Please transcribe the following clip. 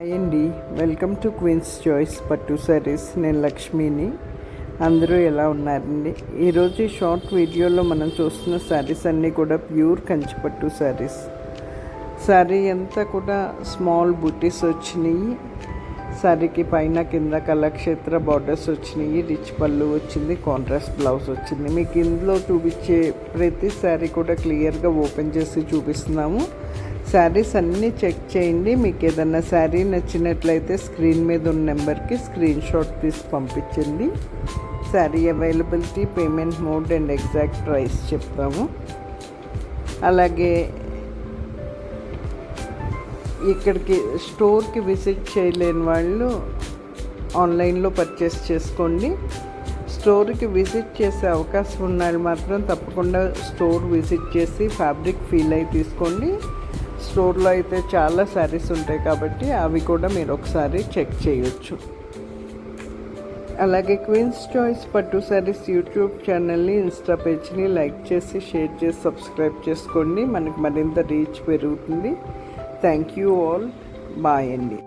Hi అండి, welcome to queens choice పట్టు శారీస్. నేను లక్ష్మిని. అందరూ ఎలా ఉన్నారండి? ఈరోజు ఈ షార్ట్ వీడియోలో మనం చూస్తున్న శారీస్ అన్నీ కూడా ప్యూర్ కంచిపట్టు శారీస్. శారీ అంతా కూడా స్మాల్ బుటీస్ వచ్చినాయి. శారీకి పైన కింద కళాక్షేత్ర బార్డర్స్ వచ్చినాయి. రిచ్ పళ్ళు వచ్చింది, కాంట్రాస్ట్ బ్లౌజ్ వచ్చింది. మీకు ఇందులో చూపించే ప్రతి శారీ కూడా క్లియర్గా ఓపెన్ చేసి చూపిస్తున్నాము. శారీస్ అన్నీ చెక్ చేయండి. మీకు ఏదన్నా శారీ నచ్చినట్లయితే స్క్రీన్ మీద ఉన్న నెంబర్కి స్క్రీన్ షాట్ తీసి పంపించండి. Sari availability, payment mode and exact price చెప్తాము. అలాగే ఇక్కడికి స్టోర్కి విజిట్ చేయలేని వాళ్ళు ఆన్లైన్లో పర్చేస్ చేసుకోండి. స్టోర్కి విజిట్ చేసే అవకాశం ఉన్న వాళ్ళు మాత్రం తప్పకుండా స్టోర్ విజిట్ చేసి ఫ్యాబ్రిక్ ఫీల్ అయి తీసుకోండి. స్టోర్లో అయితే చాలా శారీస్ ఉంటాయి కాబట్టి అవి కూడా మీరు ఒకసారి చెక్ చేయొచ్చు. అలాగే క్వీన్స్ చాయిస్ పట్టు శారీస్ యూట్యూబ్ ఛానల్ని, ఇన్స్టా పేజ్ని లైక్ చేసి, షేర్ చేసి, సబ్స్క్రైబ్ చేసుకోండి. మనకి మరింత రీచ్ పెరుగుతుంది. Thank you all. బాయ్ అండి.